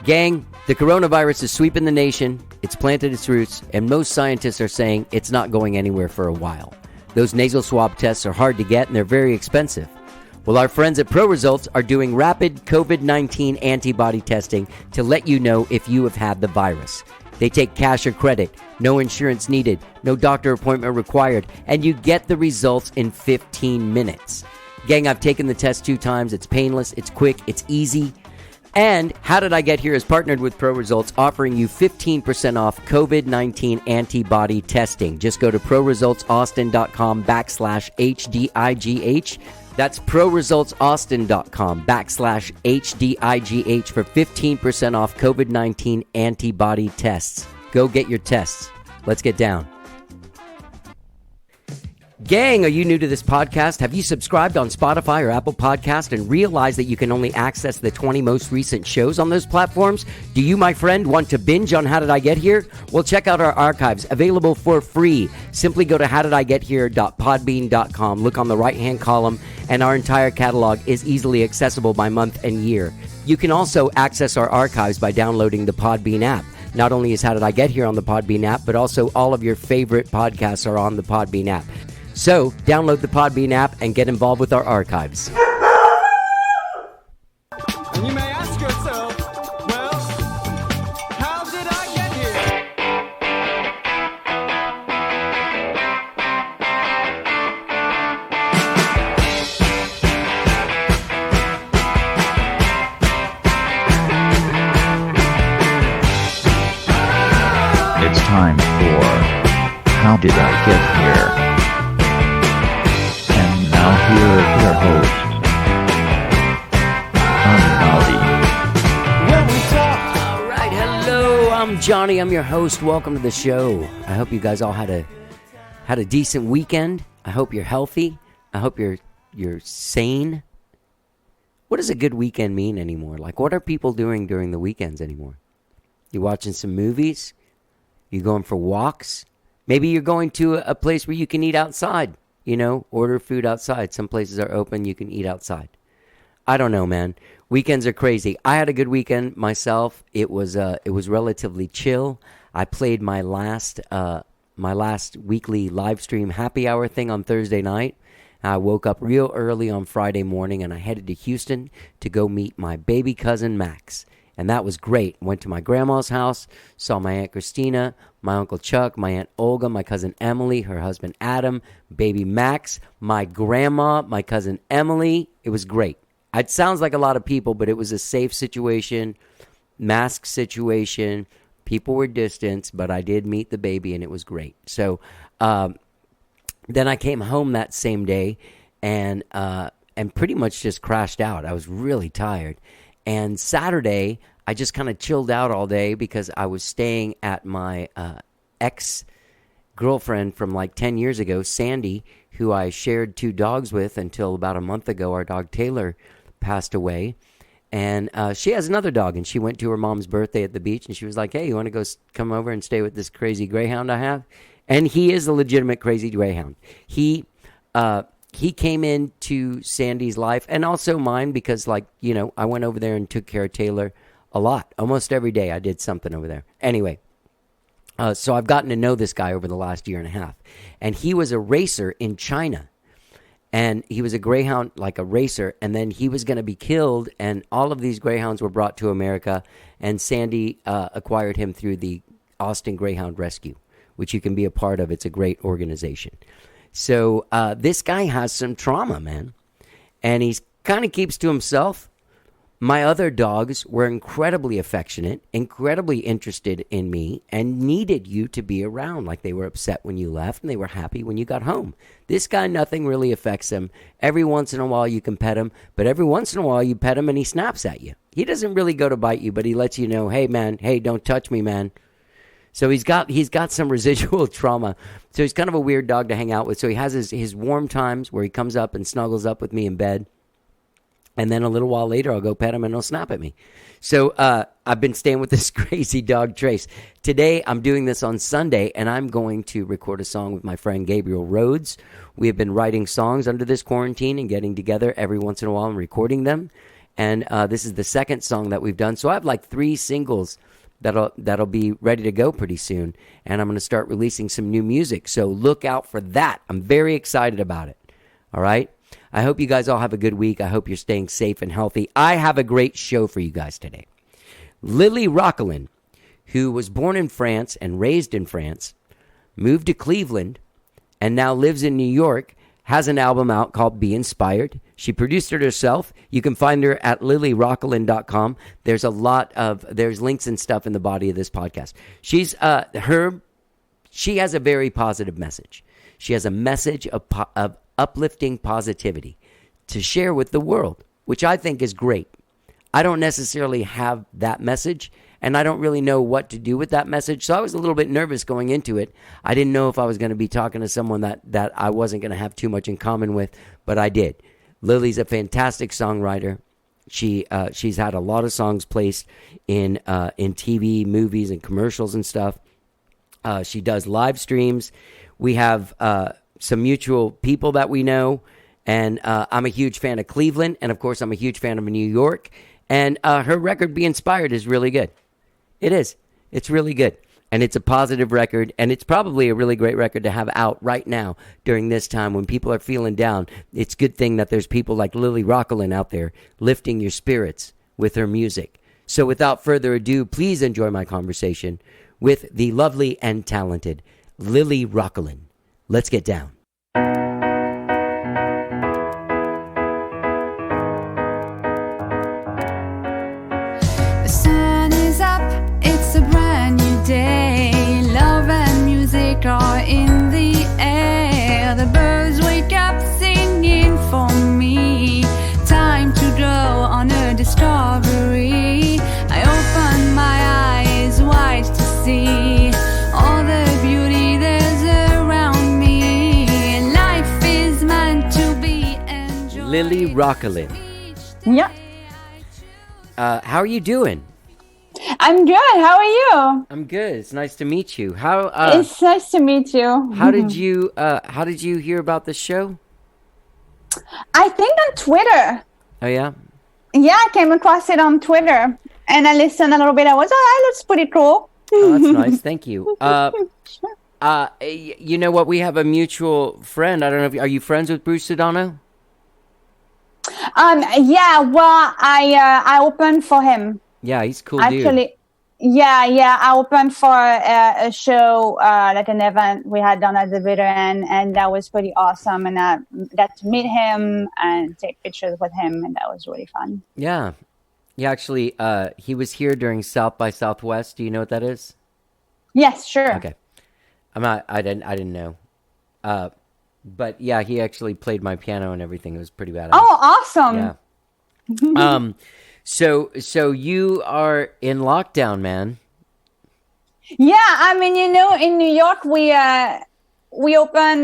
Gang, the coronavirus is sweeping the nation, it's planted its roots, and most scientists are saying it's not going anywhere for a while. Those nasal swab tests are hard to get and they're very expensive. Well, our friends at ProResults are doing rapid COVID-19 antibody testing to let you know if you have had the virus. They take cash or credit, no insurance needed, no doctor appointment required, and you get the results in 15 minutes. Gang, I've taken the test 2 times. It's painless, it's quick, it's easy. And How Did I Get Here is partnered with ProResults, offering you 15% off COVID-19 antibody testing. Just go to ProResultsAustin.com/HDIGH. That's ProResultsAustin.com/HDIGH for 15% off COVID-19 antibody tests. Go get your tests. Let's get down. Gang, are you new to this podcast? Have you subscribed on Spotify or Apple Podcast and realized that you can only access the 20 most recent shows on those platforms? Do you, my friend, want to binge on How Did I Get Here? Well, check out our archives, available for free. Simply go to howdidigethere.podbean.com, look on the right-hand column, and our entire catalog is easily accessible by month and year. You can also access our archives by downloading the Podbean app. Not only is How Did I Get Here on the Podbean app, but also all of your favorite podcasts are on the Podbean app. So, download the Podbean app and get involved with our archives. And you may ask yourself, well, how did I get here? It's time for How Did I Get Here? Now here is your host, All right, hello, I'm Johnny. I'm your host. Welcome to the show. I hope you guys all had a decent weekend. I hope you're healthy. I hope you're sane. What does a good weekend mean anymore? Like, what are people doing during the weekends anymore? You watching some movies? You going for walks? Maybe you're going to a place where you can eat outside. You know, order food outside. Some places are open. You can eat outside. I don't know, man. Weekends are crazy. I had a good weekend myself. It was relatively chill. I played my last weekly live stream happy hour thing on Thursday night. I woke up real early on Friday morning and I headed to Houston to go meet my baby cousin Max. And that was great. Went to my grandma's house, saw my Aunt Christina, my Uncle Chuck, my Aunt Olga, my cousin Emily, her husband Adam, baby Max, my grandma, my cousin Emily. It was great. It sounds like a lot of people, but it was a safe situation, mask situation. People were distanced, but I did meet the baby, and it was great. So then I came home that same day and pretty much just crashed out. I was really tired. And Saturday, I just kind of chilled out all day because I was staying at my ex-girlfriend from like 10 years ago, Sandy, who I shared 2 dogs with until about a month ago. Our dog Taylor passed away. And she has another dog, and she went to her mom's birthday at the beach, and she was like, hey, you want to come over and stay with this crazy greyhound I have? And he is a legitimate crazy greyhound. He came into Sandy's life and also mine because, like, you know, I went over there and took care of Taylor a lot. Almost every day I did something over there. Anyway, so I've gotten to know this guy over the last year and a half. And he was a racer in China. And he was a greyhound, like a racer. And then he was going to be killed. And all of these greyhounds were brought to America. And Sandy acquired him through the Austin Greyhound Rescue, which you can be a part of. It's a great organization. So this guy has some trauma, man, and he kind of keeps to himself. My other dogs were incredibly affectionate, incredibly interested in me, and needed you to be around. Like, they were upset when you left, and they were happy when you got home. This guy, nothing really affects him. Every once in a while you can pet him, but every once in a while you pet him and he snaps at you. He doesn't really go to bite you, but he lets you know, hey, man, hey, don't touch me, man. So he's got some residual trauma. So he's kind of a weird dog to hang out with. So he has his warm times where he comes up and snuggles up with me in bed. And then a little while later, I'll go pet him and he'll snap at me. So I've been staying with this crazy dog, Trace. Today, I'm doing this on Sunday, and I'm going to record a song with my friend Gabriel Rhodes. We have been writing songs under this quarantine and getting together every once in a while and recording them. And this is the second song that we've done. So I have like 3 singles that'll be ready to go pretty soon. And I'm going to start releasing some new music. So look out for that. I'm very excited about it. All right. I hope you guys all have a good week. I hope you're staying safe and healthy. I have a great show for you guys today. LiLi Roquelin, who was born in France and raised in France, moved to Cleveland, and now lives in New York, has an album out called Be Inspired. She produced it herself. You can find her at LiLiRoquelin.com. There's there's links and stuff in the body of this podcast. She has a very positive message. She has a message of uplifting positivity to share with the world, which I think is great. I don't necessarily have that message, and I don't really know what to do with that message. So I was a little bit nervous going into it. I didn't know if I was going to be talking to someone that I wasn't going to have too much in common with, but I did. Lily's a fantastic songwriter. She's had a lot of songs placed in TV, movies, and commercials and stuff. She does live streams. We have some mutual people that we know, and I'm a huge fan of Cleveland, and of course I'm a huge fan of New York. And her record, Be Inspired, is really good. It is. It's really good. And it's a positive record. And it's probably a really great record to have out right now during this time when people are feeling down. It's a good thing that there's people like LiLi Roquelin out there lifting your spirits with her music. So without further ado, please enjoy my conversation with the lovely and talented LiLi Roquelin. Let's get down. Are in the air, the birds wake up singing for me. Time to go on a discovery. I open my eyes wide to see all the beauty there's around me. Life is meant to be enjoyed. LiLi Roquelin. Yeah. How are you doing? I'm good. How are you? I'm good. It's nice to meet you. It's nice to meet you. How did you hear about the show? I think on Twitter. Oh yeah? Yeah, I came across it on Twitter and I listened a little bit. I was, that looks pretty cool. Oh, that's nice. Thank you. You know what? We have a mutual friend. I don't know if are you friends with Bruce Sedano? Yeah. Well, I opened for him. Yeah, he's cool. Actually, dude. Yeah. I opened for a show, like an event we had done at the bitter end, and that was pretty awesome. And I got to meet him and take pictures with him, and that was really fun. Yeah. Actually, he was here during South by Southwest. Do you know what that is? Yes, sure. Okay. I didn't know. But yeah, he actually played my piano and everything. It was pretty badass. Oh, awesome. Yeah. So you are in lockdown, man. Yeah, I mean, in New York, we opened,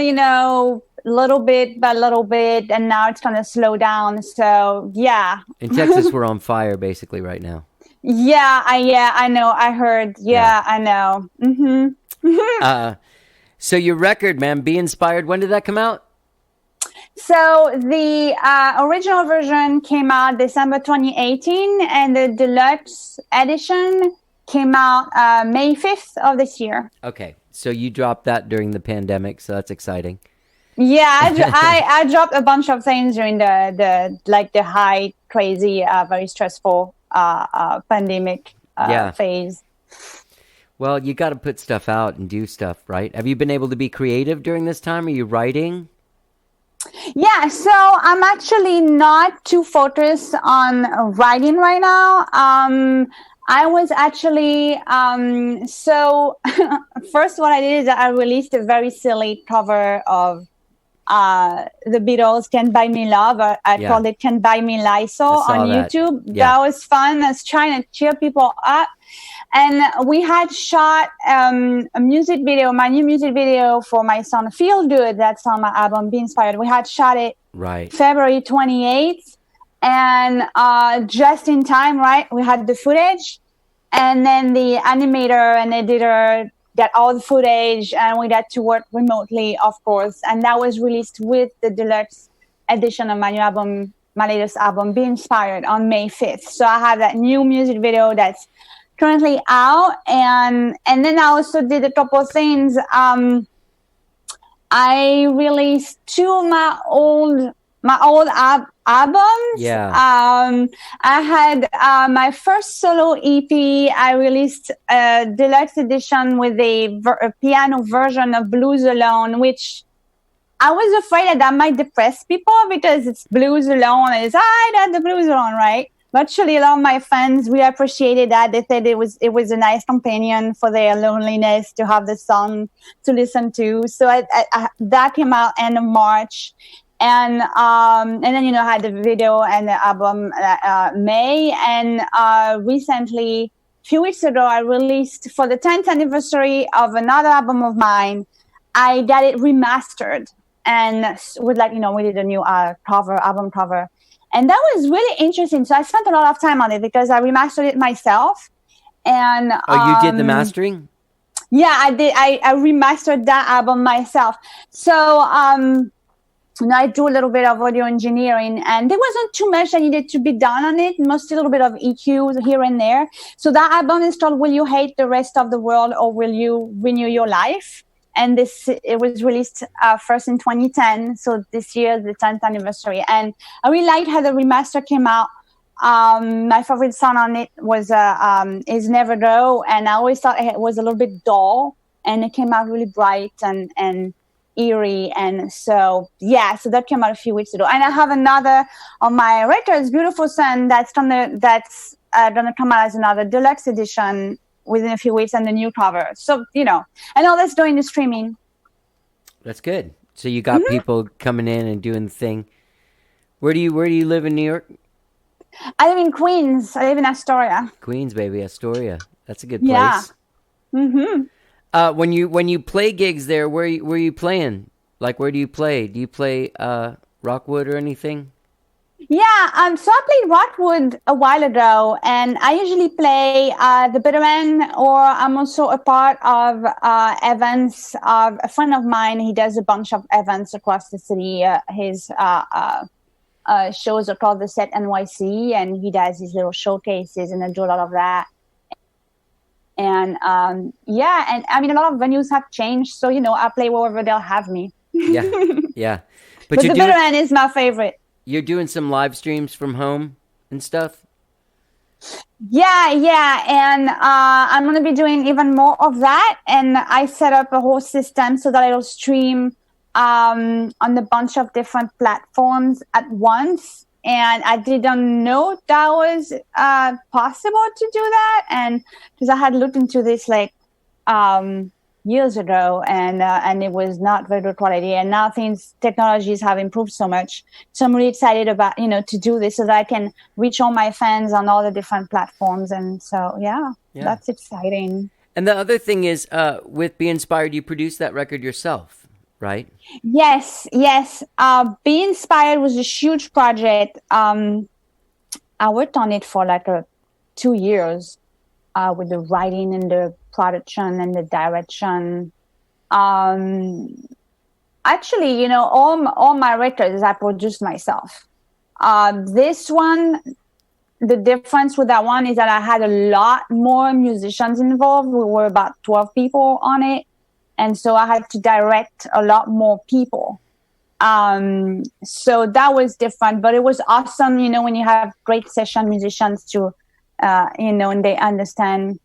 little bit by little bit, and now it's kind of slow down. So yeah. In Texas, we're on fire basically right now. Yeah, I know. I heard. Yeah. I know. Mm-hmm. So your record, man, Be Inspired. When did that come out? So the original version came out December 2018, and the deluxe edition came out May 5th of this year. Okay, so you dropped that during the pandemic, so that's exciting. Yeah, I dropped a bunch of things during the high, crazy, very stressful pandemic phase. Well, you got to put stuff out and do stuff, right? Have you been able to be creative during this time? Are you writing? Yeah, so I'm actually not too focused on writing right now. I was actually, so first what I did is I released a very silly cover of the Beatles' Can't Buy Me Love. I called it Can't Buy Me Lysol on YouTube. Yeah. That was fun. I was trying to cheer people up. And we had shot a music video, my new music video for my song Feel Good, that's on my album Be Inspired. We had shot it February 28th. And just in time, right, we had the footage. And then the animator and editor got all the footage, and we got to work remotely, of course. And that was released with the deluxe edition of my new album, my latest album, Be Inspired, on May 5th. So I have that new music video that's currently out, and then I also did a couple of things. I released two of my old albums. Yeah. I had my first solo EP. I released a deluxe edition with a piano version of Blues Alone, which I was afraid that might depress people because it's Blues Alone. It's I got the Blues Alone, right? But actually, a lot of my friends, we appreciated that. They said it was a nice companion for their loneliness to have the song to listen to. So that came out end of March. And then, I had the video and the album May. And recently, a few weeks ago, I released, for the 10th anniversary of another album of mine, I got it remastered. And with we did a new album cover. And that was really interesting. So I spent a lot of time on it because I remastered it myself. And you did the mastering? Yeah, I did. I remastered that album myself. So I do a little bit of audio engineering, and there wasn't too much that needed to be done on it. Mostly a little bit of EQs here and there. So that album is called "Will You Hate the Rest of the World or Will You Renew Your Life?" And it was released first in 2010. So this year, the 10th anniversary. And I really liked how the remaster came out. My favorite song on it was Is Never Go. And I always thought it was a little bit dull. And it came out really bright and eerie. And so that came out a few weeks ago. And I have another on my records, Beautiful Sun, that's gonna come out as another deluxe edition within a few weeks, and the new cover. So, and all that's going to streaming. That's good. So you got people coming in and doing the thing. Where do you live in New York? I live in Queens. I live in Astoria. Queens, baby, Astoria. That's a good place. Yeah. Mm-hmm. When you play gigs there, where you playing? Like, where do you play? Do you play Rockwood or anything? Yeah, so I played Rockwood a while ago, and I usually play the bitter end, or I'm also a part of events of a friend of mine. He does a bunch of events across the city. His shows are called the Set NYC, and he does these little showcases, and I do a lot of that. And and I mean, a lot of venues have changed, so I play wherever they'll have me. Yeah. But the bitter end is my favorite. You're doing some live streams from home and stuff? Yeah. And I'm going to be doing even more of that. And I set up a whole system so that it'll stream on a bunch of different platforms at once. And I didn't know that was possible to do that. And because I had looked into this years ago, and it was not very good quality. And now technologies have improved so much. So I'm really excited about, to do this so that I can reach all my fans on all the different platforms. And so, yeah. That's exciting. And the other thing is, with Be Inspired, you produced that record yourself, right? Yes. Be Inspired was a huge project. I worked on it for 2 years with the writing and the production and the direction. Actually, all my records I produced myself. This one, the difference with that one is that I had a lot more musicians involved. We were about 12 people on it. And so I had to direct a lot more people. So that was different, but it was awesome, when you have great session musicians to, and they understand,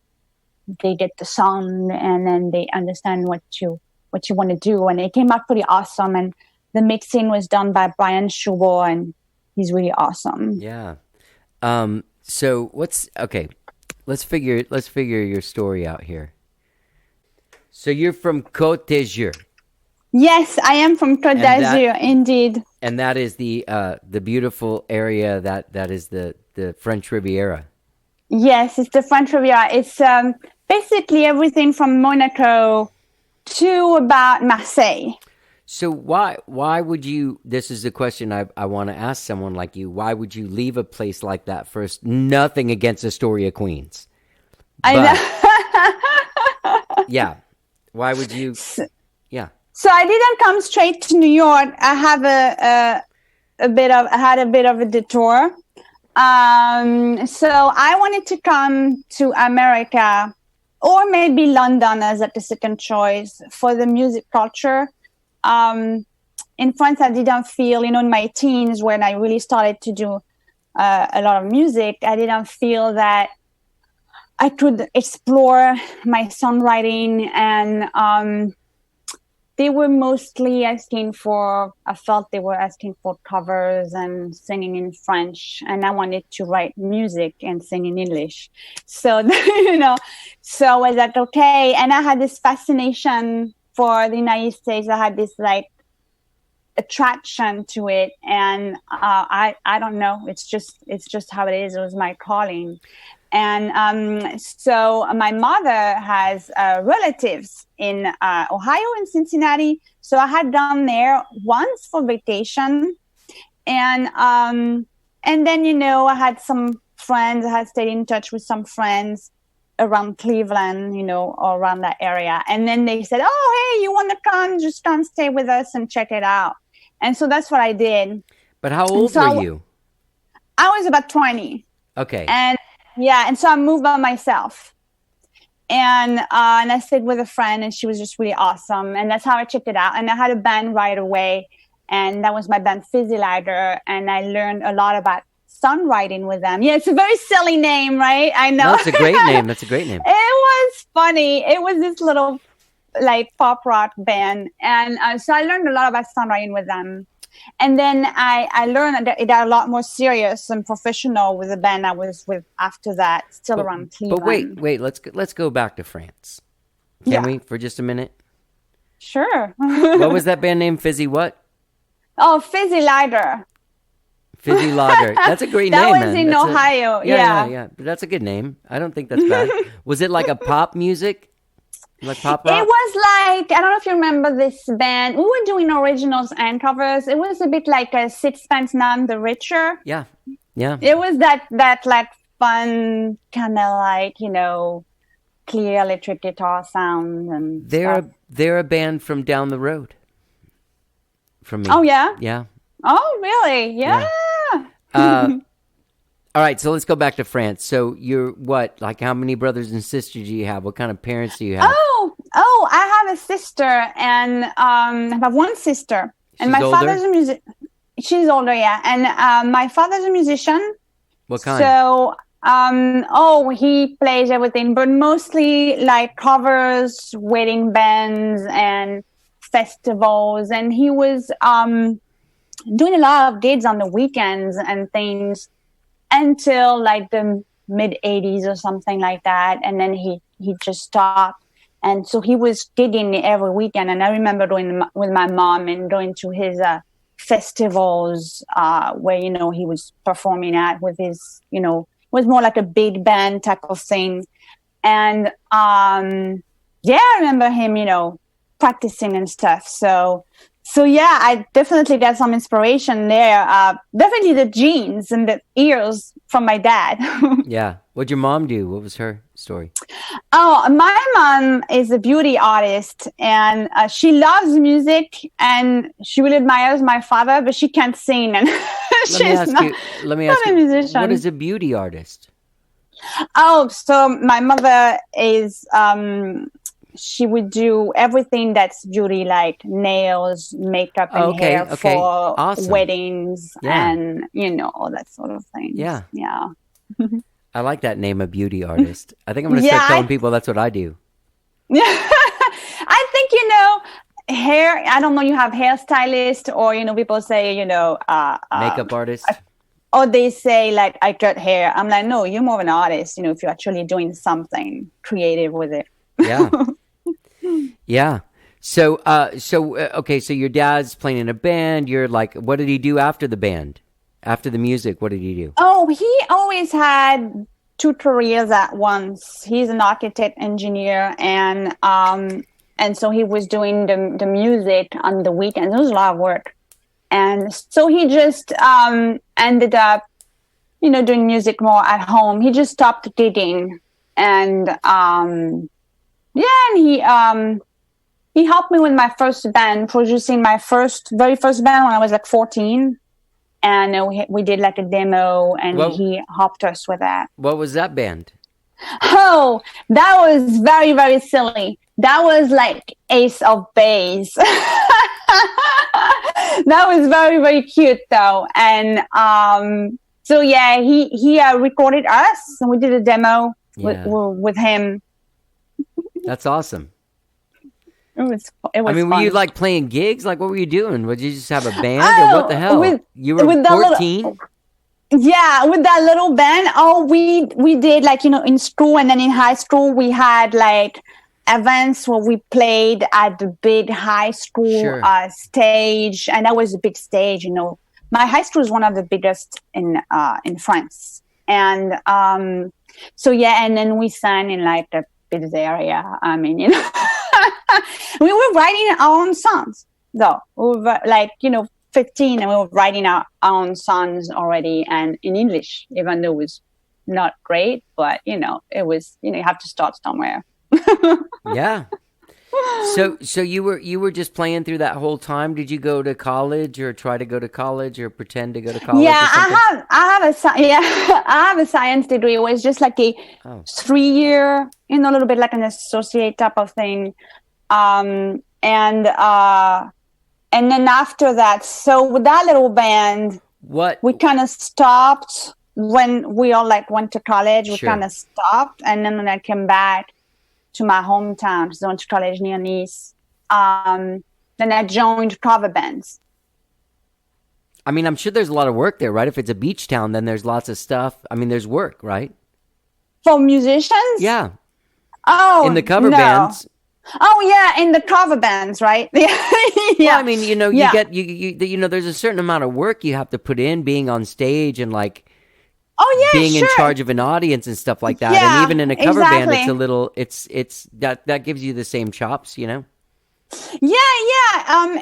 they get the sound, and then they understand what you want to do. And it came out pretty awesome. And the mixing was done by Brian Schubel, and he's really awesome. Yeah. So let's figure your story out here. So you're from Côte d'Azur. Yes, I am from Côte d'Azur, indeed. And that is the beautiful area that is the French Riviera. Yes, it's the French Riviera. It's basically everything from Monaco to about Marseille. So why would you, this is the question I want to ask someone like you, why would you leave a place like that first? Nothing against Astoria, Queens. I know. Yeah. Why would you? Yeah. So I didn't come straight to New York. I have I had a bit of a detour. So I wanted to come to America or maybe London as the second choice for the music culture. In France, I didn't feel, in my teens when I really started to do a lot of music, I didn't feel that I could explore my songwriting, and they were mostly I felt they were asking for covers and singing in French, and I wanted to write music and sing in English. So, so I was like, okay. And I had this fascination for the United States. I had this like attraction to it, and I don't know. It's just how it is. It was my calling. And so my mother has relatives in Ohio and Cincinnati. So I had gone there once for vacation. And then, I had some friends. I had stayed in touch with some friends around Cleveland, or around that area. And then they said, oh, hey, you want to come? Just come stay with us and check it out. And so that's what I did. But how old were you? I was about 20. Okay. And so I moved by myself, and I stayed with a friend, and she was just really awesome. And that's how I checked it out. And I had a band right away, and that was my band Fizzy Lighter. And I learned a lot about songwriting with them. Yeah, it's a very silly name, right? I know. That's a great name. That's a great name. It was funny. It was this little like pop rock band, and so I learned a lot about songwriting with them. And then I learned that it got a lot more serious and professional with the band I was with after that, still around Cleveland. But wait, let's go back to France. Can we for just a minute? Sure. What was that band name? Fizzy what? Oh, Fizzy Lighter. Fizzy Lager. That's a great that name. That was man. in Ohio. Yeah. That's a good name. I don't think that's bad. Was it like a pop music? Like pop rock? It was like, I don't know if you remember this band. We were doing originals and covers. It was a bit like a Sixpence None the Richer. Yeah. It was that like fun kind of like, clear electric guitar sound and stuff. They're a band from down the road from me. Oh, yeah? Yeah. Oh, really? Yeah. All right, so let's go back to France. So you're what? Like how many brothers and sisters do you have? What kind of parents do you have? Oh, I have a sister, and I have one sister. And my older? father's a musician. She's older, yeah. And my father's a musician. What kind? So, he plays everything, but mostly like covers, wedding bands, and festivals. And he was doing a lot of gigs on the weekends and things until like the mid 80s or something like that. And then he just stopped. And so he was gigging every weekend. And I remember going with my mom and going to his festivals where, he was performing at with his, it was more like a big band type of thing. And I remember him, practicing and stuff. So yeah, I definitely got some inspiration there. Definitely the jeans and the ears from my dad. Yeah. What'd your mom do? What was her story? Oh, my mom is a beauty artist, and she loves music, and she really admires my father, but she can't sing. And Let me ask a you, musician. what is a beauty artist? Oh, so my mother is... she would do everything that's beauty, like nails, makeup, and hair for awesome. weddings and, all that sort of thing. Yeah. Yeah. I like that name, a beauty artist. I think I'm going to start telling people that's what I do. Yeah. I think, hair, I don't know, you have hairstylist or, people say, makeup artist. Or they say, like, I cut hair. I'm like, no, you're more of an artist, if you're actually doing something creative with it. Yeah. Yeah. So your dad's playing in a band. You're like, what did he do after the band? After the music, what did he do? Oh, he always had two careers at once. He's an architect engineer, and so he was doing the music on the weekends. It was a lot of work. And so he just ended up, doing music more at home. He just stopped gigging. And and he helped me with my first band, producing my very first band when I was like 14. and we did like a demo, and Well- he helped us with that. What was that band? Oh, that was very, very silly. That was like Ace of Base. That was very, very cute though. And so yeah, he recorded us, and we did a demo Yeah. with him. That's awesome. It was I mean, were fun. you like playing gigs? Like, what were you doing? Would you just have a band, Oh, or what the hell? You were with that 14? Yeah, with that little band. Oh, we did like, in school, and then in high school we had like events where we played at the big high school Sure. stage, and that was a big stage. My high school is one of the biggest in France, and so yeah, and then we sang in like the big area. I mean, we were writing our own songs though. We were like 15, and we were writing our own songs already, and in English, even though it was not great, but it was, you have to start somewhere. Yeah. So you were just playing through that whole time. Did you go to college, or try to go to college, or pretend to go to college? Yeah, or something? I have a science degree. It was just like a 3-year, a little bit like an associate type of thing. And then after that, so with that little band, What? we kind of stopped when we all like went to college. We Sure. kind of stopped, and then when I came back to my hometown, because I went to college near Nice, then I joined cover bands. I mean, I'm sure there's a lot of work there, right? If it's a beach town, then there's lots of stuff. I mean, there's work, right? For musicians? Yeah. Oh, In the cover no. bands. Oh yeah, in the cover bands, right? Yeah. Well, I mean, you Yeah. get you there's a certain amount of work you have to put in, being on stage and like Oh yeah, being sure. in charge of an audience and stuff like that. Yeah, And even in a cover band, exactly. it's a little, it's that gives you the same chops, Yeah.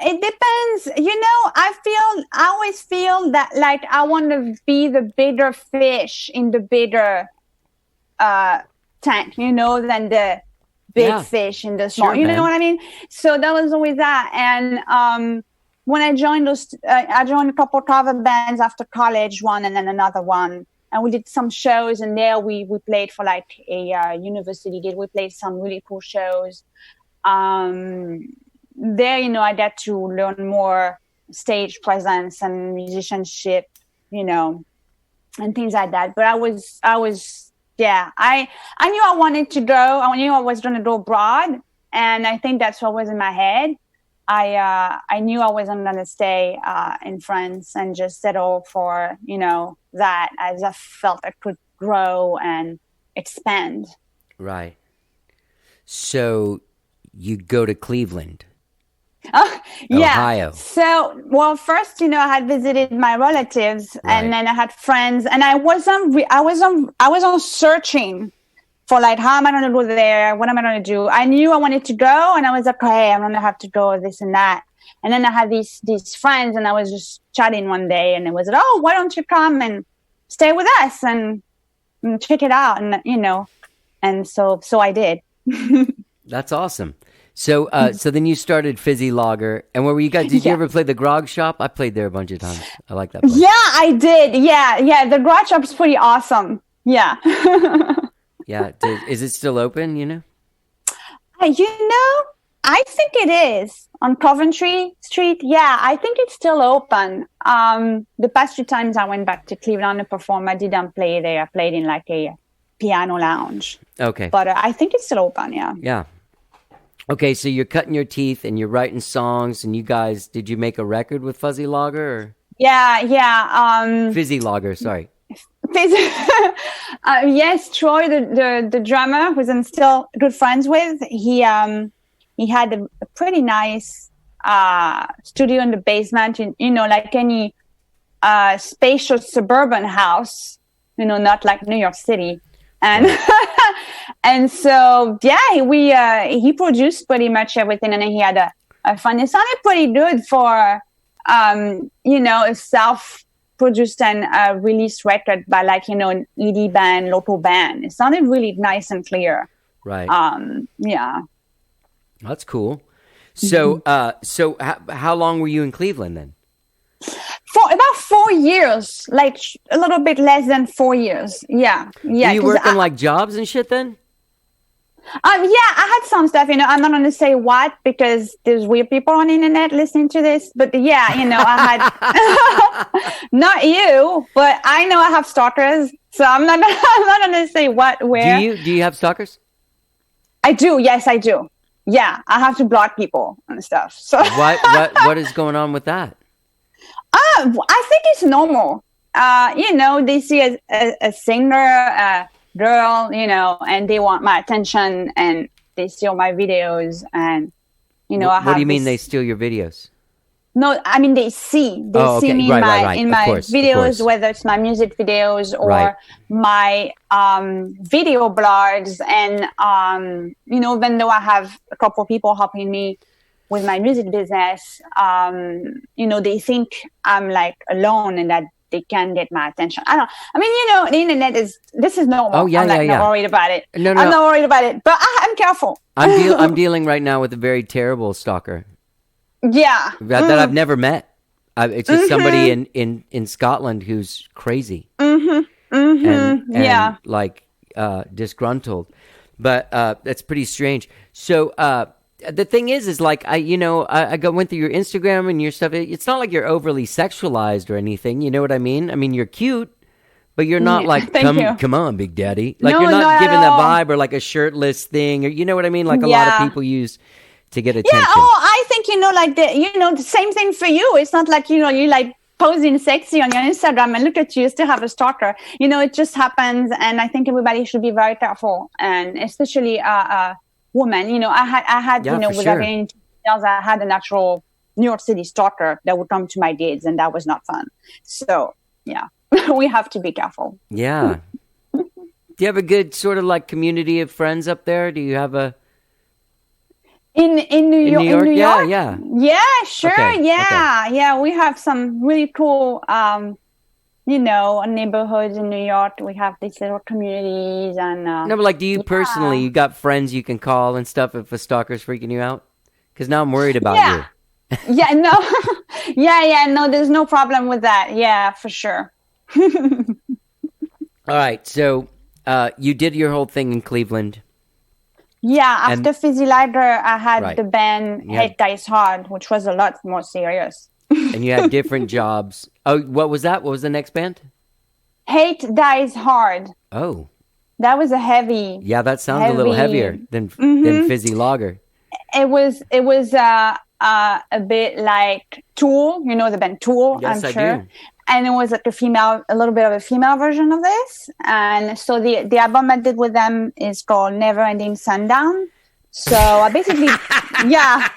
It depends. I always feel that like I want to be the bigger fish in the bigger tank, than the big Yeah. fish in the small. Sure, You man. know what I mean? So that was always that. And when I joined I joined a couple cover bands after college, one and then another one. And we did some shows, and there we played for like a university gig. We played some really cool shows. There, I got to learn more stage presence and musicianship, and things like that. But I was, yeah, I knew I wanted to go. I knew I was going to go abroad, and I think that's what was in my head. I knew I wasn't going to stay in France and just settle for, that, as I felt I could grow and expand. Right. So you go to Cleveland, Yeah. Ohio. So, well, first, I had visited my relatives, Right. and then I had friends, and I was on searching for like, how am I going to go there? What am I going to do? I knew I wanted to go, and I was like, okay, I'm going to have to go this and that. And then I had these friends, and I was just chatting one day, and it was like, oh, why don't you come and stay with us and check it out? And, and so I did. That's awesome. So so then you started Fizzy Lager, and where were you guys? Did you Yeah. ever play the Grog Shop? I played there a bunch of times. I like that place. Yeah, I did. Yeah. The garage shop's pretty awesome. Yeah. Yeah. Is it still open? I think it is on Coventry Street. Yeah, I think it's still open. The past few times I went back to Cleveland to perform, I didn't play there. I played in like a piano lounge. Okay. But I think it's still open, yeah. Yeah. Okay, so you're cutting your teeth and you're writing songs, and you guys, did you make a record with Fuzzy Lager or Yeah. Fizzy Lager? Sorry. Yes, Troy, the drummer, who I'm still good friends with, he had a pretty nice studio in the basement, like any spacious suburban house, not like New York City. And and so yeah, he produced pretty much everything, and then he had a fun. It sounded pretty good for a self-produced and released record by like indie band, local band. It sounded really nice and clear. Right. Yeah. That's cool. So so how long were you in Cleveland then? For For about 4 years, like a little bit less than 4 years. Yeah. Are you working like jobs and shit then? Yeah, I had some stuff, I'm not going to say what because there's weird people on the internet listening to this, but yeah, I had, not you, but I know I have stalkers, so I'm not going to say what, where. Do you have stalkers? I do. Yes, I do. Yeah. I have to block people and stuff. So what is going on with that? I think it's normal. They see a singer, girl, and they want my attention and they steal my videos and, What do you mean they steal your videos? No, I mean, they see me in my videos, whether it's my music videos or my video blogs. And, even though I have a couple people helping me with my music business, they think I'm like alone and that they can get my attention. The internet this is normal. Oh, yeah, I'm not worried about it. No. I'm not worried about it, but I'm careful. I'm dealing right now with a very terrible stalker. Yeah. That I've never met. It's just somebody in Scotland who's crazy. And like disgruntled. But that's pretty strange. So the thing is like I went through your Instagram and your stuff. It's not like you're overly sexualized or anything. You know what I mean? I mean, you're cute, but you're not like come on, Big Daddy. Like you're not giving that vibe or like a shirtless thing or you know what I mean? Like a lot of people use to get attention. Yeah. Oh, I think the same thing for you. It's not like you like posing sexy on your Instagram and look at you still have a stalker. It just happens, and I think everybody should be very careful, and especially woman. I had without getting into details, I had an actual New York City stalker that would come to my dates, and that was not fun. So yeah, we have to be careful. Yeah. Do you have a good sort of like community of friends up there? Do you have a in New York? Yeah. Yeah, sure. Okay. Yeah. We have some really cool neighborhoods in New York. We have these little communities and no, but like, do you personally, you got friends you can call and stuff if a stalker's freaking you out? Because now I'm worried about you. Yeah, no. No, there's no problem with that. Yeah, for sure. All right, so you did your whole thing in Cleveland. Yeah, after Fizzy Lighter, I had the band Hate Dies Hard, which was a lot more serious. And you had different jobs. Oh, what was that? What was the next band? Hate Dies Hard. Oh. That was a heavy. Yeah, that sounds a little heavier than Fizzy Lager. It was a bit like Tool, the band Tool, yes, I'm sure. I do. And it was like a little bit of a female version of this. And so the album I did with them is called Never Ending Sundown. So I basically, yeah.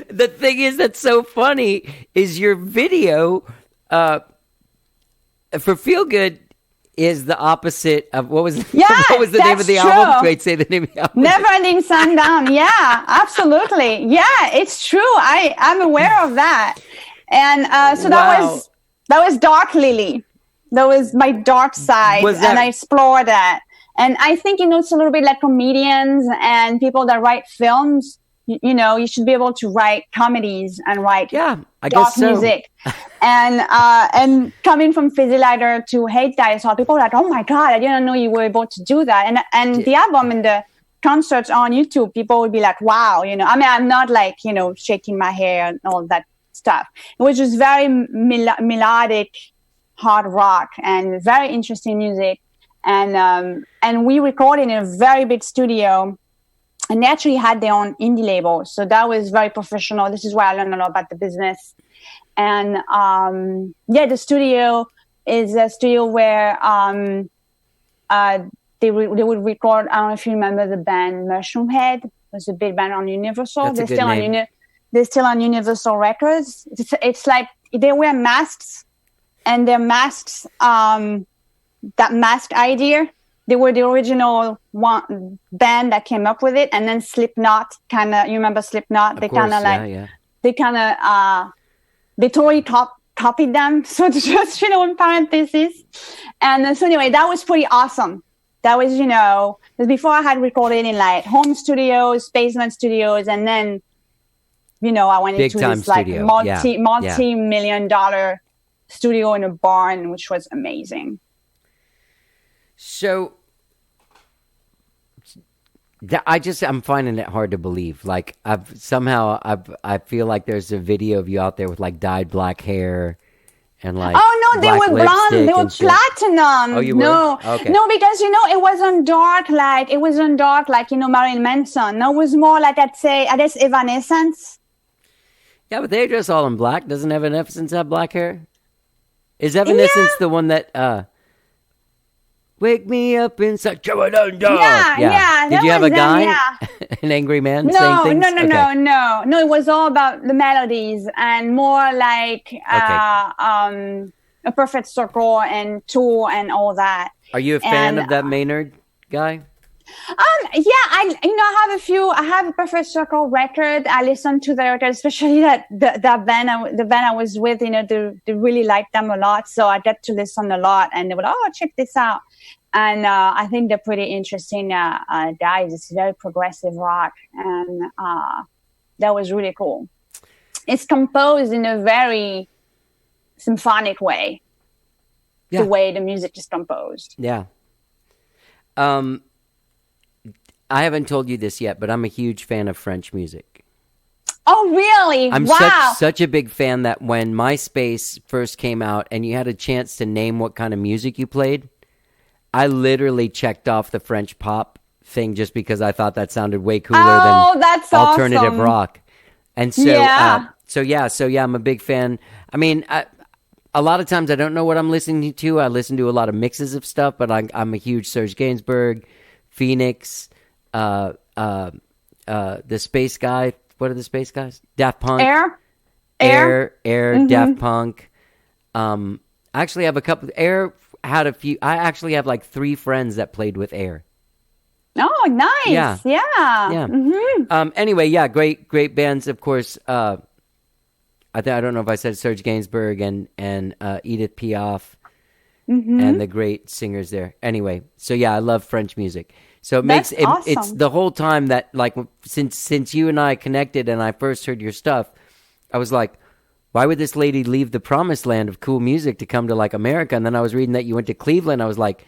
The thing is that's so funny is your video for Feel Good is the opposite of what was the name of the album? Wait, say the name of the album. Never Ending Sundown. Yeah, absolutely. Yeah, it's true. I'm aware of that. And so that was dark Lily. That was my dark side, and I explored that. And I think it's a little bit like comedians and people that write films. You should be able to write comedies and write dark music. And coming from Fizzy Lighter to Hate Dies Hard, people are like, oh my God, I didn't know you were able to do that. And the album and the concerts on YouTube, people would be like, wow, I'm not like, shaking my hair and all that stuff. It was just very melodic hard rock and very interesting music. And we recorded in a very big studio. And they actually had their own indie label. So that was very professional. This is where I learned a lot about the business. And the studio is a studio where they would record. I don't know if you remember the band Mushroom Head. It was a big band on Universal. That's a good name. They're still on Universal Records. It's like they wear masks. And their masks, that mask idea, they were the original band that came up with it, and then Slipknot you remember Slipknot? They totally copied them. So just, in parentheses. And so anyway, that was pretty awesome. That was, before I had recorded in like home studios, basement studios, and then, I went Big into time this like studio. multi-million dollar studio in a barn, which was amazing. So I'm finding it hard to believe. Like I feel like there's a video of you out there with like dyed black hair and like They black were blonde, they lipstick were and shit. platinum. Oh, you were? No, Okay. no, because it wasn't dark like Marilyn Manson. No, it was more like I'd say Evanescence. Yeah, but they dress all in black. Doesn't Evanescence have black hair? Is Evanescence the one that wake me up inside? Yeah. Did you have a guy, Yeah. an angry man saying things? No. It was all about the melodies and more like A Perfect Circle and Tour and all that. Are you a fan of that Maynard guy? I have a Perfect Circle record. I listen to the record, especially that band, the band I was with, they really liked them a lot. So I get to listen a lot and they would, check this out. And I think they're pretty interesting guys. It's very progressive rock. And that was really cool. It's composed in a very symphonic way. Yeah. The way the music is composed. Yeah. I haven't told you this yet, but I'm a huge fan of French music. Oh, really? I'm wow. such a big fan that when MySpace first came out and you had a chance to name what kind of music you played, I literally checked off the French pop thing just because I thought that sounded way cooler than that's alternative awesome. rock. And so, I'm a big fan. I mean, a lot of times I don't know what I'm listening to. I listen to a lot of mixes of stuff, but I'm a huge Serge Gainsbourg, Phoenix, the space guy. What are the space guys? Daft Punk. Air. Mm-hmm. Daft Punk. I actually have a couple. Air had a few. I actually have like 3 friends that played with Air. Oh, nice. Yeah. Mm-hmm. Anyway, great bands, of course. I don't know if I said Serge Gainsbourg and Edith Piaf and the great singers there. Anyway, so I love French music. So it makes awesome. It's the whole time that like since you and I connected and I first heard your stuff, I was like, why would this lady leave the promised land of cool music to come to like America? And then I was reading that you went to Cleveland. I was like,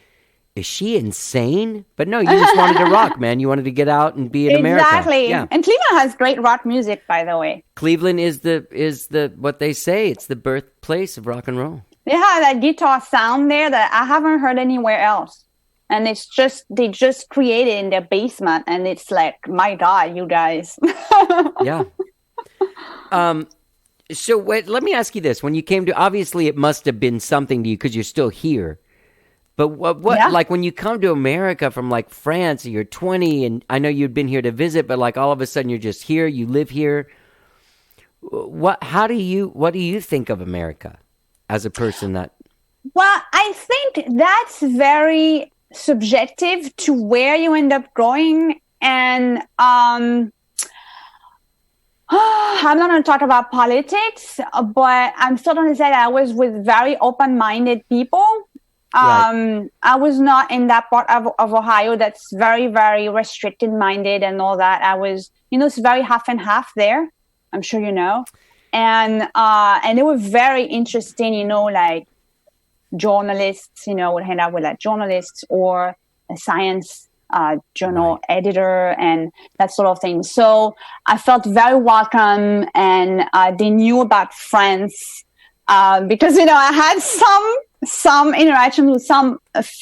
is she insane? But no, you just wanted to rock, man. You wanted to get out and be in America. Exactly. Yeah. And Cleveland has great rock music, by the way. Cleveland is the what they say. It's the birthplace of rock and roll. They have that guitar sound there that I haven't heard anywhere else. And they just created in their basement, and it's like, my God, you guys. Yeah. So let me ask you this: when you came to, obviously, it must have been something to you because you're still here. But what like when you come to America from like France, and you're 20, and I know you'd been here to visit, but like all of a sudden you're just here, you live here. What do you think of America as a person that? Well, I think that's very subjective to where you end up going, and I'm not going to talk about politics, but I'm still going to say that I was with very open-minded people. Right. I was not in that part of Ohio that's very, very restricted minded and all that. I was, it's very half and half there. I'm sure you know. And they were very interesting, like journalists, would hang out with like journalists or a science journal editor and that sort of thing. So I felt very welcome, and they knew about France because, I had some interaction with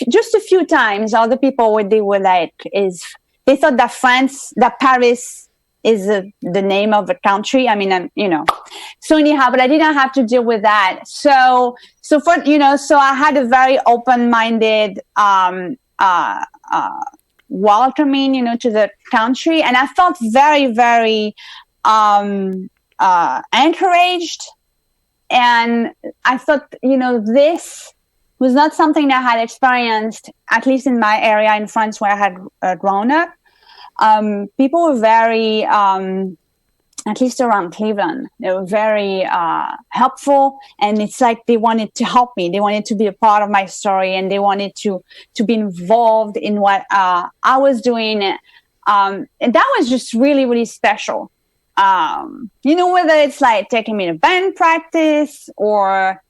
just a few times. Other people, they were like, they thought that Paris is the name of the country. I mean, so anyhow, but I didn't have to deal with that. So I had a very open-minded, welcoming, to the country. And I felt very, very, encouraged. And I thought, this was not something that I had experienced, at least in my area in France where I had grown up. People were very, at least around Cleveland, they were very helpful. And it's like they wanted to help me. They wanted to be a part of my story, and they wanted to be involved in what I was doing. And that was just really, really special. whether it's like taking me to band practice or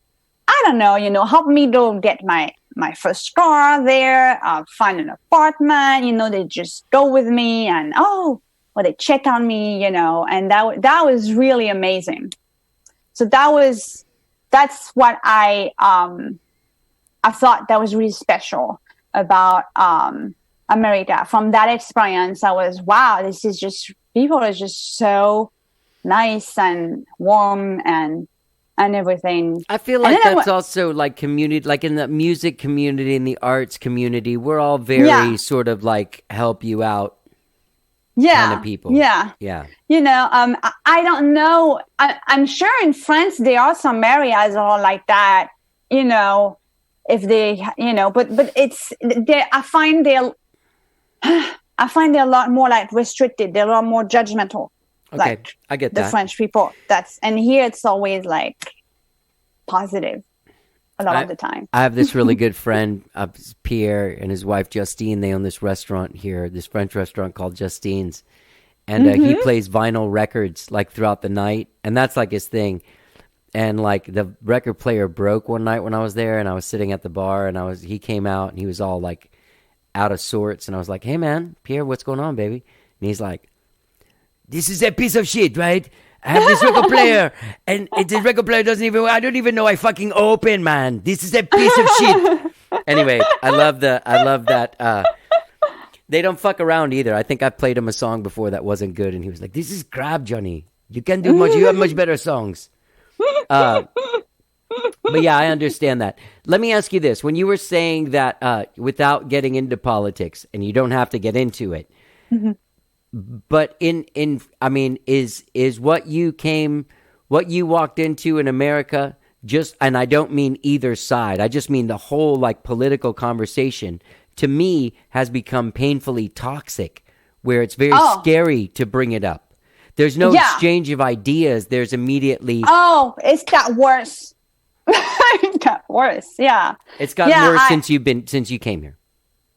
I don't know, help me to get my first car there, find an apartment, they just go with me and, they check on me, and that was really amazing. So that's what I thought that was really special about, America. From that experience, I was, wow, people are just so nice and warm and everything. I feel like that's also like community, like in the music community, in the arts community, we're all very sort of like help you out kind of people. Yeah. I don't know. I'm sure in France there are some areas all like that, if they, but it's, I find they're a lot more like restricted. They're a lot more judgmental. Okay, like I get the that. French people. And here it's always like positive a lot of the time. I have this really good friend, Pierre, and his wife Justine. They own this restaurant here, this French restaurant called Justine's, and he plays vinyl records like throughout the night, and that's like his thing. And like the record player broke one night when I was there, and I was sitting at the bar, and he came out, and he was all like out of sorts, and I was like, "Hey man, Pierre, what's going on, baby?" And he's like, "This is a piece of shit, right? I have this record player, and this record player I don't even know I fucking open, man. This is a piece of shit." Anyway, I love that. They don't fuck around either. I think I played him a song before that wasn't good, and he was like, "This is crap, Johnny. You can do much. You have much better songs." But yeah, I understand that. Let me ask you this. When you were saying that without getting into politics, and you don't have to get into it, but I mean, is what you walked into in America just, and I don't mean either side, I just mean the whole like political conversation, to me has become painfully toxic, where it's very scary to bring it up. There's no exchange of ideas. There's immediately... Oh, it's got worse. It got worse, yeah. It's gotten worse since you came here.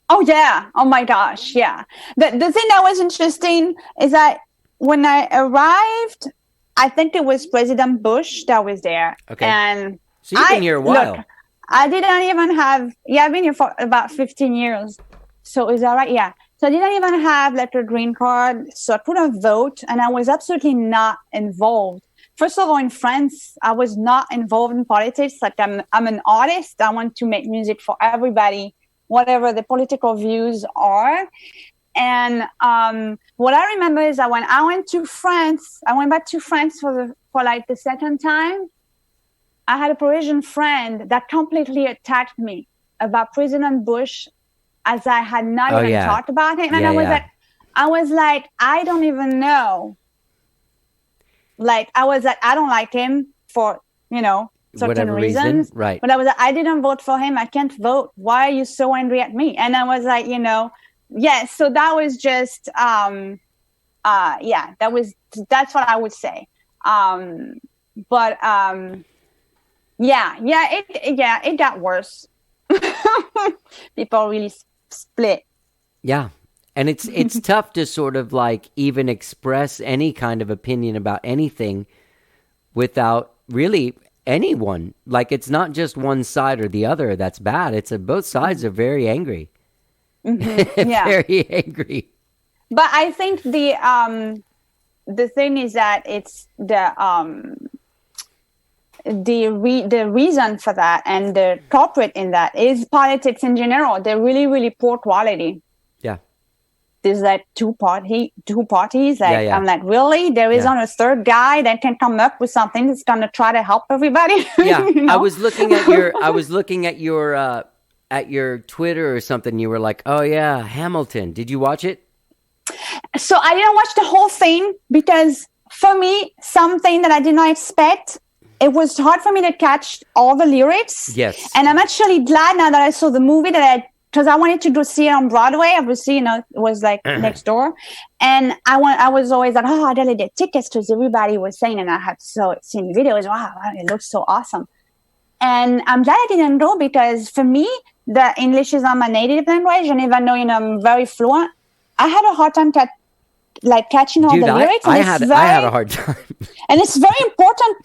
Oh, yeah. Oh, my gosh, yeah. The thing that was interesting is that when I arrived, I think it was President Bush that was there. Okay. And so you've been here a while. Look, I didn't even have... Yeah, I've been here for about 15 years. So is that right? Yeah. So I didn't even have like a green card, so I couldn't vote, and I was absolutely not involved. First of all, in France, I was not involved in politics. Like I'm an artist. I want to make music for everybody, whatever the political views are. And what I remember is that when I went back to France for like the second time. I had a Parisian friend that completely attacked me about President Bush, as I had not even talked about him. And I was like, I don't even know. Like, I was like, I don't like him for, certain reasons. Right. But I was like, I didn't vote for him. I can't vote. Why are you so angry at me? And I was like, so that was just, that's what I would say. It got worse. People really split. Yeah. And it's tough to sort of like even express any kind of opinion about anything without really anyone. Like, it's not just one side or the other that's bad. It's both sides are very angry. Mm-hmm. Yeah. Very angry. But I think the thing is that it's the reason for that, and the culprit in that is politics in general. They're really, really poor quality. Yeah. There's like two parties. Like, yeah. I'm like, really? There isn't a third guy that can come up with something that's going to try to help everybody? Yeah. I was looking at your Twitter or something. You were like, oh yeah, Hamilton. Did you watch it? So I didn't watch the whole thing because for me, something that I did not expect, it was hard for me to catch all the lyrics. Yes. And I'm actually glad now that I saw the movie because I wanted to go see it on Broadway. Obviously, it was like next door. And I was always like, I gotta get tickets because everybody was saying, and I had seen videos. Wow, it looks so awesome. And I'm glad I didn't go because for me, the English is not my native language. And even though, I'm very fluent, I had a hard time like catching all Dude, the lyrics. And I had a hard time. and it's very important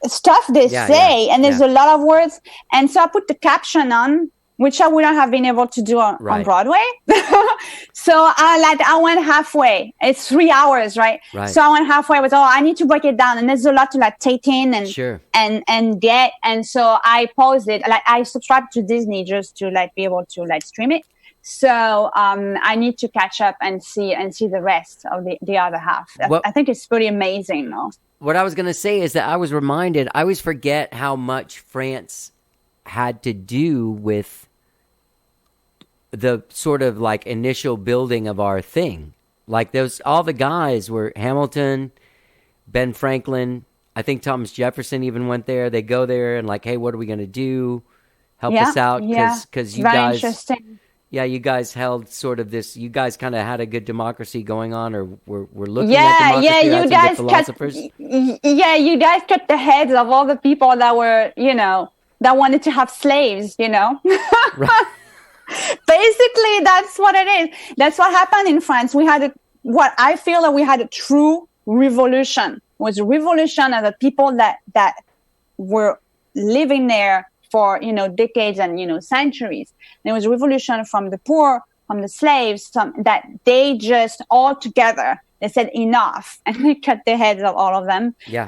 stuff they say, and there's a lot of words. And so I put the caption on, which I wouldn't have been able to do on Broadway. So I went halfway. It's 3 hours, right? So I went halfway. I was, I need to break it down, and there's a lot to like take in and get. And so I paused it. Like I subscribed to Disney just to like be able to like stream it. So I need to catch up and see the rest of the other half. I think it's pretty amazing, though. What I was going to say is that I was reminded. I always forget how much France had to do with the sort of like initial building of our thing. Like all the guys were Hamilton, Ben Franklin. I think Thomas Jefferson even went there. They go there and like, hey, what are we going to do? Help us out. Because you guys, interesting. Yeah, you guys held sort of this. You guys kind of had a good democracy going on, or were looking at democracy. Yeah, you guys philosophers. You guys cut the heads of all the people that were, that wanted to have slaves. Right. Basically, that's what it is. That's what happened in France. We had what I feel that we had a true revolution. It was a revolution of the people that were living there for decades and centuries. And it was a revolution from the poor, from the slaves, that they just all together they said enough, and they cut the heads of all of them. Yeah.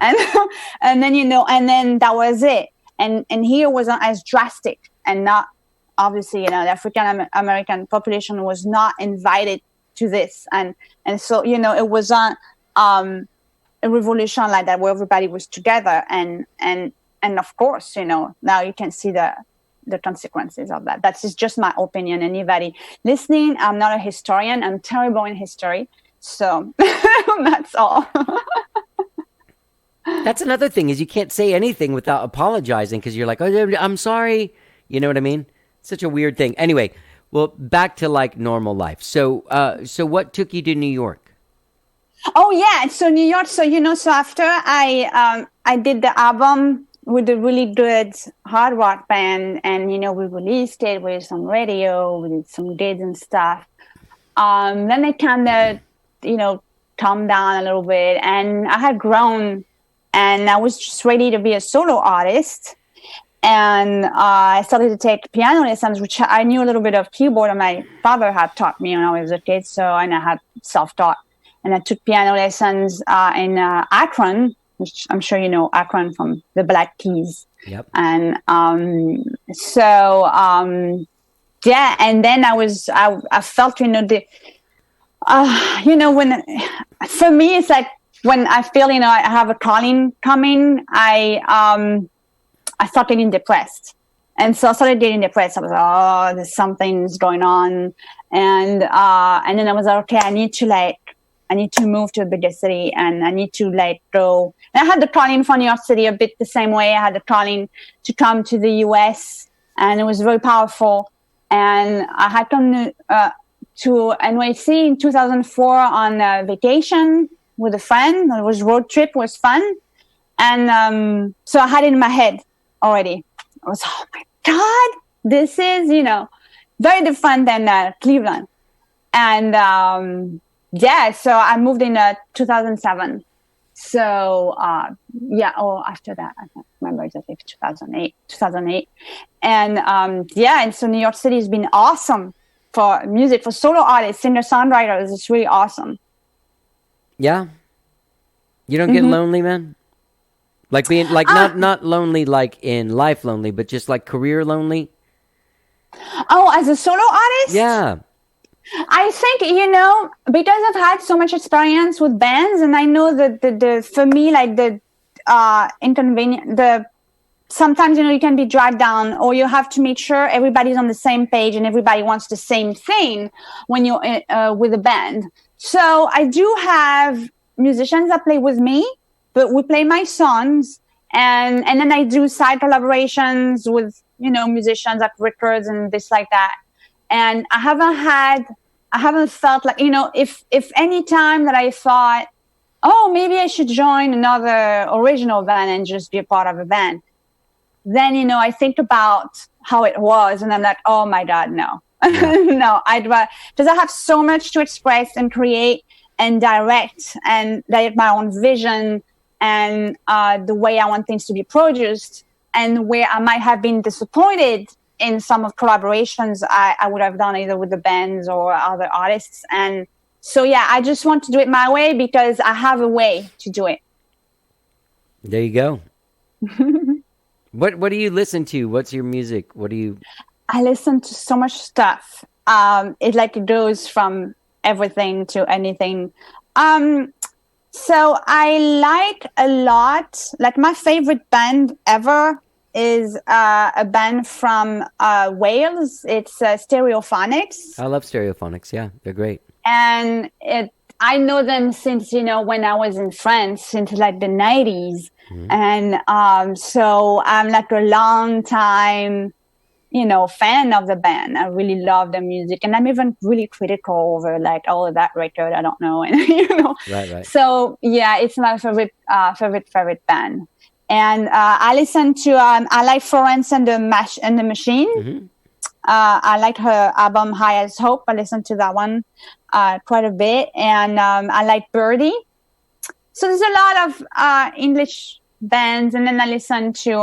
And then and then that was it. And here wasn't as drastic, and not obviously the African American population was not invited to this, and so it wasn't a revolution like that where everybody was together, and of course now you can see the consequences of that. That's just my opinion. Anybody listening, I'm not a historian. I'm terrible in history, so that's all. That's another thing, is you can't say anything without apologizing, because you're like, oh, I'm sorry. You know what I mean? Such a weird thing. Anyway, well, back to like normal life. So what took you to New York? Oh yeah, so New York. So so after I did the album with a really good hard rock band, and we released it with some radio, we did some gigs and stuff. Then it kind of calmed down a little bit, and I had grown, and I was just ready to be a solo artist. And I started to take piano lessons, which I knew a little bit of keyboard, and my father had taught me when I was a kid. And I had self-taught, and I took piano lessons in Akron, which I'm sure you know Akron from the Black Keys. Yep. And and then I felt when for me it's like when I feel I have a calling coming, I started getting depressed. And so I started getting depressed. I was like, there's something's going on. And then I was like, okay, I need to move to a bigger city, and I need to go. And I had the calling for New York City a bit the same way. I had the calling to come to the US, and it was very powerful. And I had come to NYC in 2004 on a vacation with a friend. It was road trip, was fun. And so I had it in my head already. I was, oh my God, this is, very different than Cleveland. And so I moved in 2007. So after that, I don't remember exactly, 2008. And and so New York City has been awesome for music, for solo artists, singer-songwriters. It's really awesome. Yeah. You don't get lonely, man? Like being like not lonely like in life lonely, but just like career lonely? Oh, as a solo artist? Yeah. I think, because I've had so much experience with bands, and I know that the for me, like the inconvenient, sometimes, you can be dragged down, or you have to make sure everybody's on the same page and everybody wants the same thing when you're with a band. So I do have musicians that play with me, but we play my songs, and then I do side collaborations with, musicians at records and this like that. And I haven't felt like, if any time that I thought, oh, maybe I should join another original band and just be a part of a band, then, I think about how it was, and I'm like, oh my God, no. No, I'd rather, because I have so much to express and create, and direct my own vision and the way I want things to be produced, and where I might have been disappointed in some of collaborations I would have done either with the bands or other artists. And so, yeah, I just want to do it my way because I have a way to do it. There you go. What do you listen to? What's your music? What do you... I listen to so much stuff. It goes from everything to anything. So I like a lot, like my favorite band ever is a band from Wales. It's Stereophonics. I love Stereophonics. Yeah, they're great. And I know them since, when I was in France, since like the 90s. Mm-hmm. And so I'm like a long time, fan of the band. I really love the music. And I'm even really critical over like all of that record. I don't know. And, Right. So yeah, it's my favorite band. And I listen to, I like Florence and the Machine. Mm-hmm. I like her album High as Hope. I listen to that one quite a bit. And I like Birdie. So there's a lot of English bands. And then I listen to,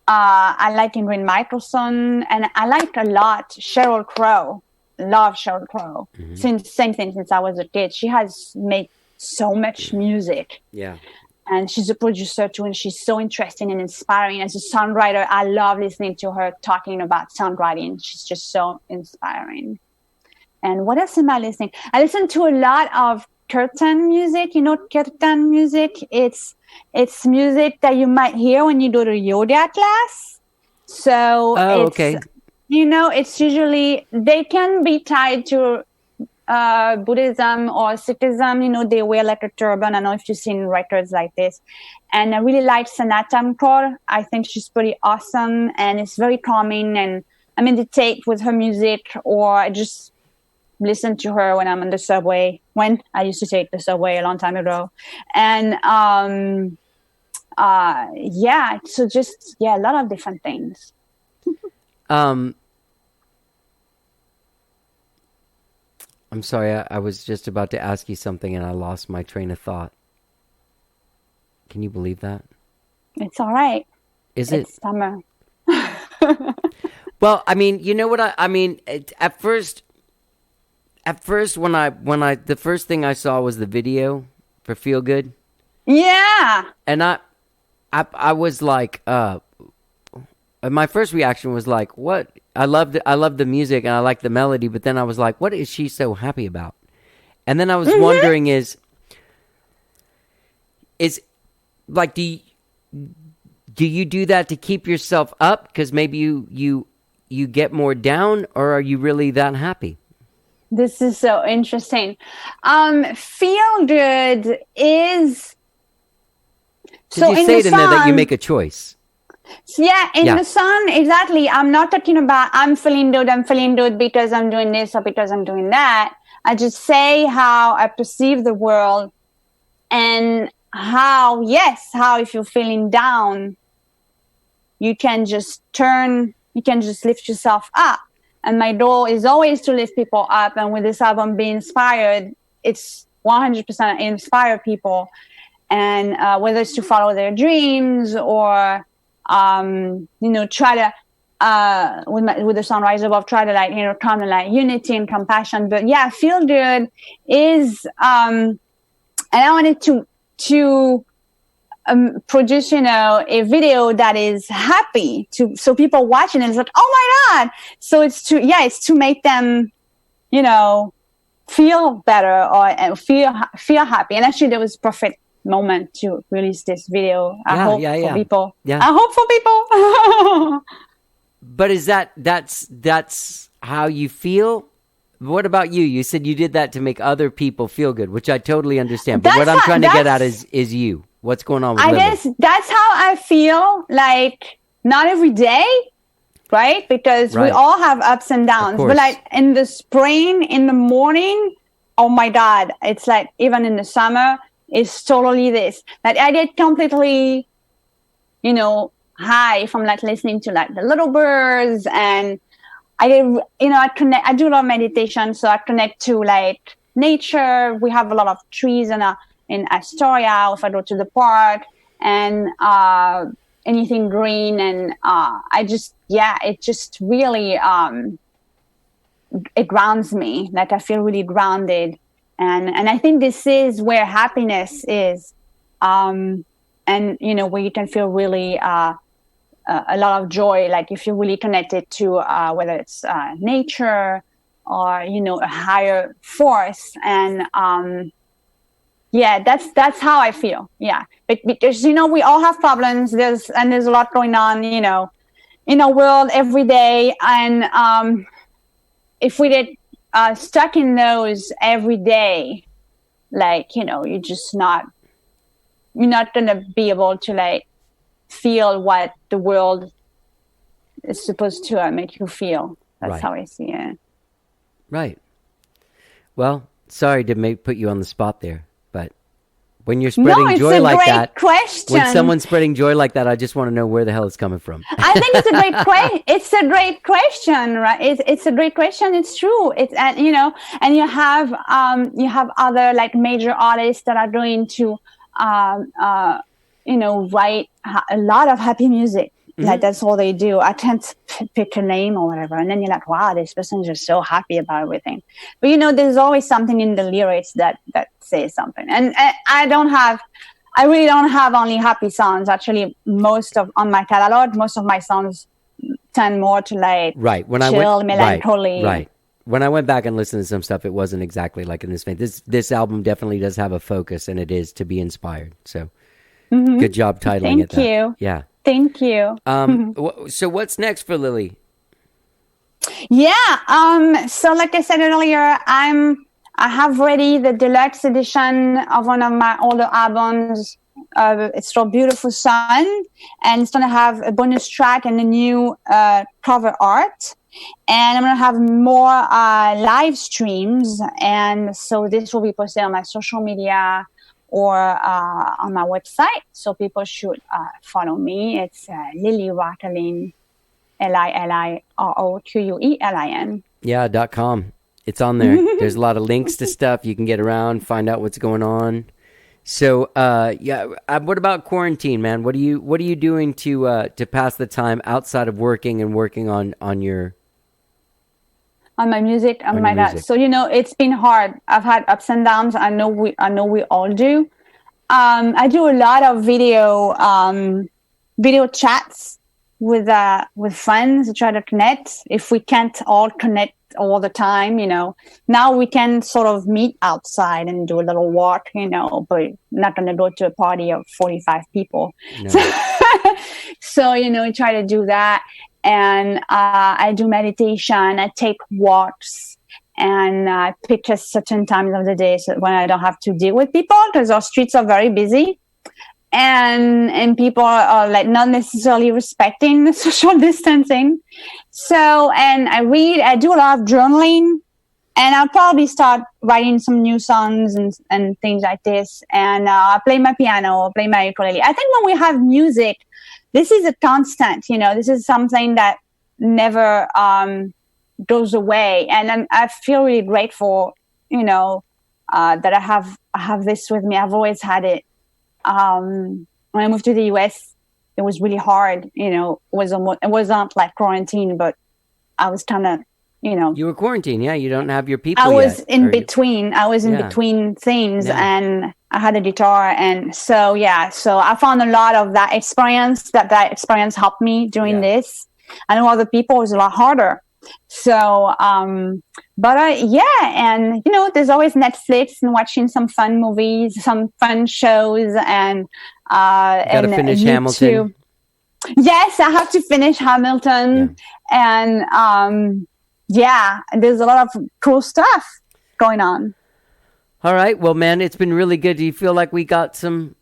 I like Ingrid Michaelson. And I like a lot Sheryl Crow. Love Sheryl Crow. Mm-hmm. Since I was a kid. She has made so much music. Yeah. And she's a producer too, and she's so interesting and inspiring. As a songwriter, I love listening to her talking about songwriting. She's just so inspiring. And what else am I listening? I listen to a lot of curtain music. Curtain music. It's music that you might hear when you go to yoga class. So okay. It's usually, they can be tied to Buddhism or Sikhism. They wear like a turban. I don't know if you've seen records like this. And I really like Sanatan Kaur. I think she's pretty awesome, and it's very calming. And I meditate with her music, or I just listen to her when I'm on the subway, when I used to take the subway a long time ago. And so just a lot of different things. I'm sorry, I was just about to ask you something and I lost my train of thought. Can you believe that? It's all right. It's summer. Well, you know what at first when the first thing I saw was the video for Feel Good. Yeah. And I was like, my first reaction was like, what? I loved the music and I liked the melody, but then I was like, what is she so happy about? And then I was wondering is like, do you do that to keep yourself up because maybe you get more down, or are you really that happy? This is so interesting. Feel Good is... So you say it in there that you make a choice. Yeah, in the song, exactly. I'm not talking about I'm feeling good because I'm doing this or because I'm doing that. I just say how I perceive the world, and how if you're feeling down, you can just lift yourself up. And my goal is always to lift people up. And with this album, Be Inspired, it's 100% inspire people. And whether it's to follow their dreams or... try to, with the Sunrise Above, try to come to unity and compassion. But yeah, Feel Good is, and I wanted to produce, a video that is happy so people watching it is like, oh my God. So it's to make them, feel better or feel happy. And actually there was perfect moment to release this video. I hope for people. Yeah. I hope for people. But is that's how you feel? What about you? You said you did that to make other people feel good, which I totally understand. But what I'm trying to get at is you. What's going on with Lily? I guess that's how I feel, like not every day, right? Because we all have ups and downs. But like in the spring, in the morning, oh my God, it's like even in the summer, it's totally this. Like I get completely, high from like listening to like the little birds, and I get, I do a lot of meditation, so I connect to like nature. We have a lot of trees in Astoria. If I go to the park and anything green, and it just really it grounds me. Like I feel really grounded, and I think this is where happiness is, and where you can feel really a lot of joy. Like if you're really connected to whether it's nature or a higher force, and that's how I feel. Yeah, but because we all have problems. There's a lot going on, in our world every day, and if we get stuck in those every day, like you're not gonna be able to like feel what the world is supposed to make you feel. That's Right. how I see it. Right. Well, sorry to put you on the spot there, but when you're spreading joy like that, question. when someone's spreading joy like that, I just want to know where the hell it's coming from. I think it's a great It's a great question, right? It's a great question. It's true. It's and you have other like major artists that are going to write a lot of happy music. Mm-hmm. Like that's all they do. I can't pick a name or whatever, and then you're like, wow, this person's just so happy about everything. But there's always something in the lyrics that says something. And I really don't have only happy songs. Actually, on my catalog, most of my songs tend more to like chill, melancholy. Right. When I went back and listened to some stuff, it wasn't exactly like in this vein. This album definitely does have a focus, and it is to be inspired. So, good job titling it that. Thank you. Yeah. Thank you. So what's next for LiLi? Yeah. So like I said earlier, I have ready the deluxe edition of one of my older albums. It's called Beautiful Sun, and it's going to have a bonus track and a new cover art. And I'm going to have more live streams. And so this will be posted on my social media or on my website. So people should follow me. It's LiLi Roquelin, LiLiRoquelin. Yeah, .com. It's on there. There's a lot of links to stuff you can get around, find out what's going on. So, what about quarantine, man? What are you doing to pass the time outside of working and working on my music, music. So it's been hard. I've had ups and downs. I know we all do. I do a lot of video chats with friends to try to connect. If we can't all connect all the time, now we can sort of meet outside and do a little walk, but not going to go to a party of 45 people. No. So, we try to do that. And I do meditation. I take walks, and I pick a certain times of the day when I don't have to deal with people, because our streets are very busy, and people are like not necessarily respecting the social distancing. So, and I read. I do a lot of journaling, and I'll probably start writing some new songs and things like this. And I play my piano, play my ukulele. I think when we have music, this is a constant, this is something that never goes away. And I feel really grateful, that I have this with me. I've always had it. When I moved to the US, it was really hard. It wasn't like quarantine, but I was kind of, You were quarantined, yeah. You don't have your people I was yet, in between. I was in between things, and I had a guitar, and so I found a lot of that experience. That experience helped me during this. I know other people it was a lot harder. So, and there's always Netflix and watching some fun movies, some fun shows, and gotta finish YouTube. Hamilton. Yes, I have to finish Hamilton, and there's a lot of cool stuff going on. All right, well, man, it's been really good. Do you feel like we got some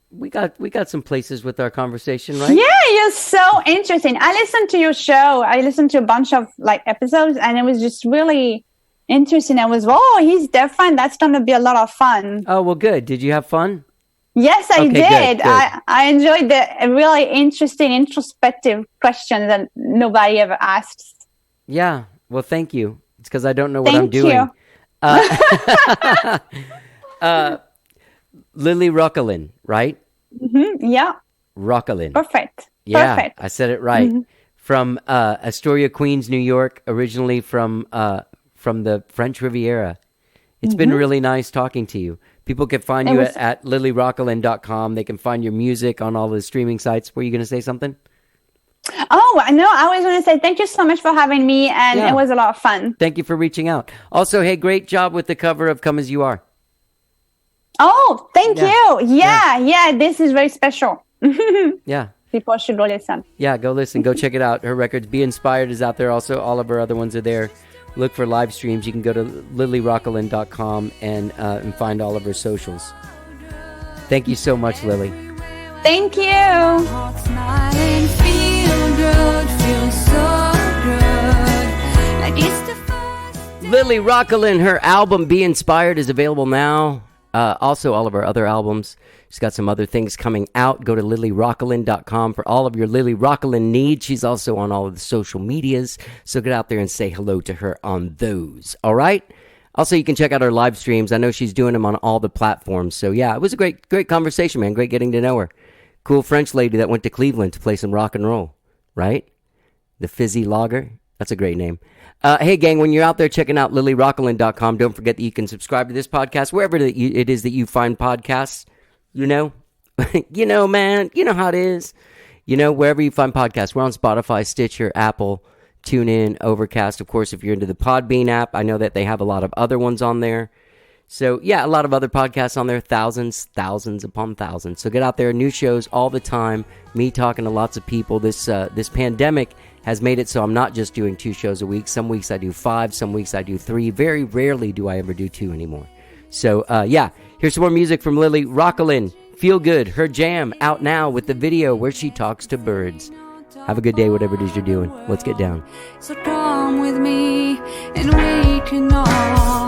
places with our conversation, right? Yeah, you're so interesting. I listened to your show. I listened to a bunch of like episodes, and it was just really interesting. I was, he's different. That's going to be a lot of fun. Oh, well, good. Did you have fun? Yes, I did. Good. I enjoyed the really interesting, introspective questions that nobody ever asks. Yeah. Well, thank you. It's because I don't know what I'm Thank doing. you. LiLi Roquelin, right? Yeah. Roquelin. Perfect. Yeah, Perfect. I said it right. From Astoria, Queens, New York, originally from the French Riviera. It's been really nice talking to you. People can find you at liliroquelin.com. They can find your music on all the streaming sites. Were you going to say something? Oh, no, I was going to say thank you so much for having me, and it was a lot of fun. Thank you for reaching out. Also, hey, great job with the cover of Come As You Are. Oh, thank you. Yeah, this is very special. Yeah. People should go listen. Yeah, go listen. Go check it out. Her records, Be Inspired, is out there. Also, all of her other ones are there. Look for live streams. You can go to liliroquelin.com and find all of her socials. Thank you so much, Lily. Thank you. LiLi Roquelin, her album Be Inspired is available now. Also, all of her other albums. She's got some other things coming out. Go to liliroquelin.com for all of your LiLi Roquelin needs. She's also on all of the social medias. So get out there and say hello to her on those. All right? Also, you can check out her live streams. I know she's doing them on all the platforms. So, yeah, it was a great conversation, man. Great getting to know her. Cool French lady that went to Cleveland to play some rock and roll, right? The Fizzy Lager. That's a great name. Hey, gang, when you're out there checking out liliroquelin.com, don't forget that you can subscribe to this podcast wherever it is that you find podcasts. You know, man, you know how it is. Wherever you find podcasts. We're on Spotify, Stitcher, Apple, TuneIn, Overcast. Of course, if you're into the Podbean app, I know that they have a lot of other ones on there. So, yeah, a lot of other podcasts on there. Thousands upon thousands. So get out there. New shows all the time. Me talking to lots of people. This pandemic has made it so I'm not just doing 2 shows a week. Some weeks I do 5. Some weeks I do 3. Very rarely do I ever do 2 anymore. So, yeah, here's some more music from LiLi Roquelin. Feel Good, her jam, out now with the video where she talks to birds. Have a good day, whatever it is you're doing. Let's get down. So come with me and we can all